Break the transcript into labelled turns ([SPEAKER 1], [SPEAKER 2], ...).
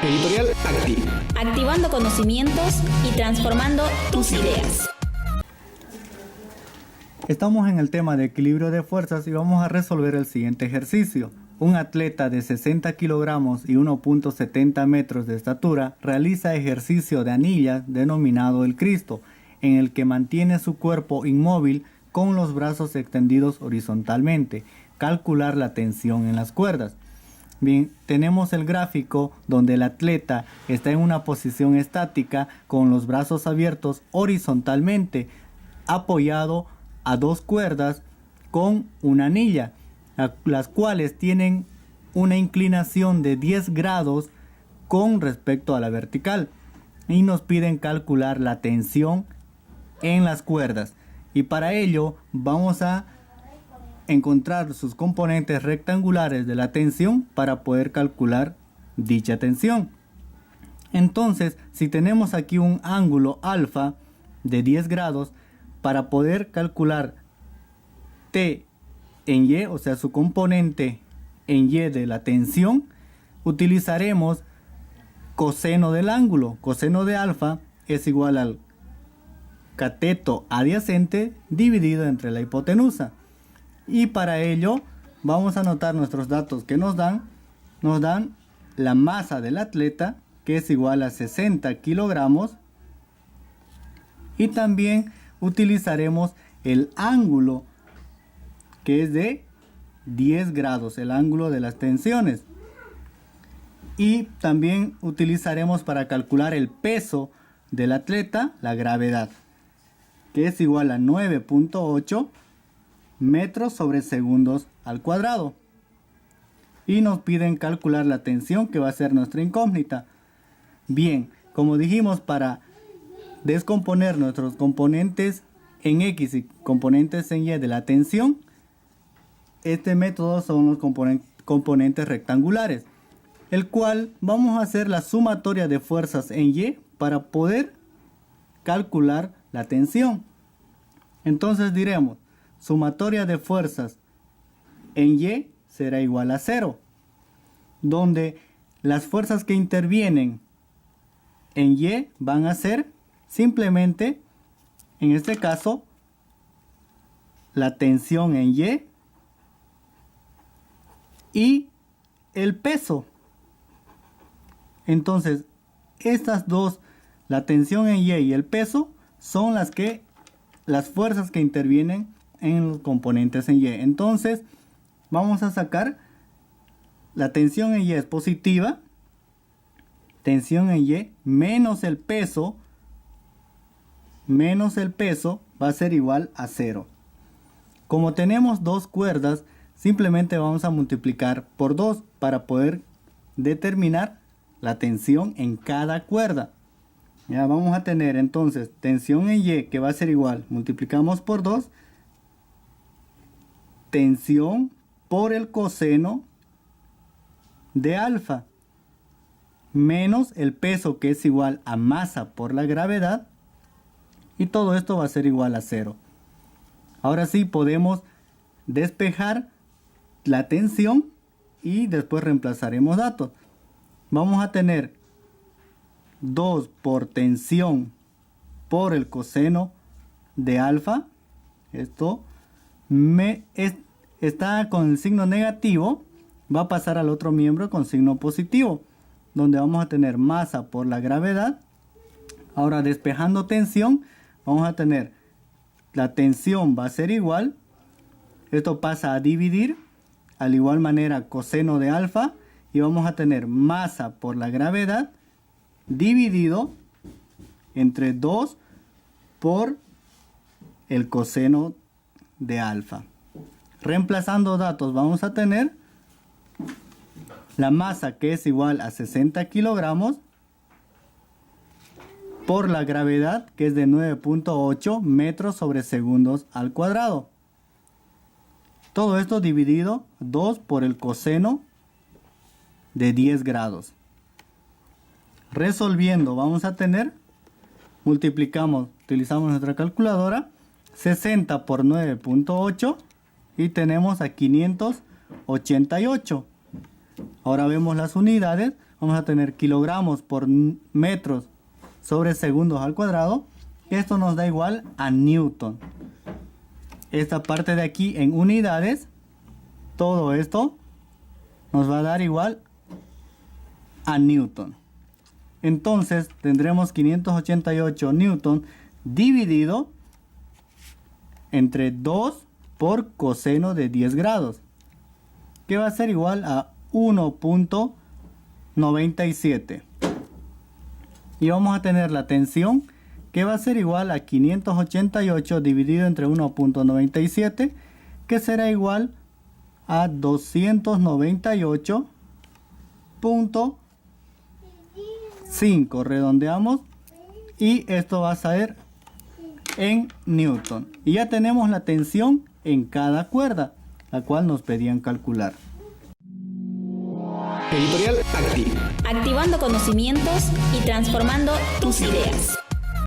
[SPEAKER 1] Editorial Acti.
[SPEAKER 2] Activando conocimientos y transformando tus ideas.
[SPEAKER 3] Estamos en el tema de equilibrio de fuerzas y vamos a resolver el siguiente ejercicio. Un atleta de 60 kilogramos y 1.70 metros de estatura realiza ejercicio de anillas denominado el Cristo, en el que mantiene su cuerpo inmóvil con los brazos extendidos horizontalmente. Calcular la tensión en las cuerdas. Bien, tenemos el gráfico donde el atleta está en una posición estática con los brazos abiertos horizontalmente, apoyado a dos cuerdas con una anilla, las cuales tienen una inclinación de 10 grados con respecto a la vertical, y nos piden calcular la tensión en las cuerdas, y para ello vamos a encontrar sus componentes rectangulares de la tensión para poder calcular dicha tensión. Entonces, si tenemos aquí un ángulo alfa de 10 grados, para poder calcular T en Y, o sea su componente en Y de la tensión, utilizaremos coseno del ángulo. Coseno de alfa es igual al cateto adyacente dividido entre la hipotenusa. Y para ello vamos a anotar nuestros datos que nos dan la masa del atleta, que es igual a 60 kilogramos, y también utilizaremos el ángulo, que es de 10 grados, el ángulo de las tensiones, y también utilizaremos para calcular el peso del atleta la gravedad, que es igual a 9.8 metros sobre segundos al cuadrado, y nos piden calcular la tensión, que va a ser nuestra incógnita. Bien, como dijimos, para descomponer nuestros componentes en X y componentes en Y de la tensión, este método son los componentes rectangulares, el cual vamos a hacer la sumatoria de fuerzas en Y para poder calcular la tensión. Entonces diremos: sumatoria de fuerzas en Y será igual a 0, donde las fuerzas que intervienen en Y van a ser simplemente, en este caso, la tensión en y el peso. Entonces, estas dos, la tensión en y el peso, son las fuerzas que intervienen en los componentes en Y. Entonces vamos a sacar la tensión en Y es positiva, tensión en Y menos el peso va a ser igual a 0. Como tenemos dos cuerdas, simplemente vamos a multiplicar por 2 para poder determinar la tensión en cada cuerda. Ya vamos a tener entonces tensión en Y, que va a ser igual, multiplicamos por 2, tensión por el coseno de alfa, menos el peso, que es igual a masa por la gravedad, y todo esto va a ser igual a 0. Ahora sí podemos despejar la tensión y después reemplazaremos datos. Vamos a tener 2 por tensión por el coseno de alfa. Esto está con el signo negativo, va a pasar al otro miembro con signo positivo, donde vamos a tener masa por la gravedad. Ahora, despejando tensión, vamos a tener la tensión va a ser igual, esto pasa a dividir, al igual manera coseno de alfa, y vamos a tener masa por la gravedad dividido entre 2 por el coseno de alfa. Reemplazando datos, vamos a tener la masa, que es igual a 60 kilogramos, por la gravedad, que es de 9.8 metros sobre segundos al cuadrado. Todo esto dividido 2 por el coseno de 10 grados. Resolviendo, vamos a tener, utilizamos nuestra calculadora, 60 por 9.8, y tenemos a 588. Ahora vemos las unidades. Vamos a tener kilogramos por metros sobre segundos al cuadrado. Esto nos da igual a newton. Esta parte de aquí en unidades, todo esto nos va a dar igual a newton. Entonces tendremos 588 newton dividido entre 2 por coseno de 10 grados, que va a ser igual a 1.97. Y vamos a tener la tensión, que va a ser igual a 588 dividido entre 1.97, que será igual a 298.5. Redondeamos y esto va a ser en newton. Y ya tenemos la tensión en cada cuerda, la cual nos pedían calcular.
[SPEAKER 1] Editorial Acti.
[SPEAKER 2] Activando conocimientos y transformando tus ideas.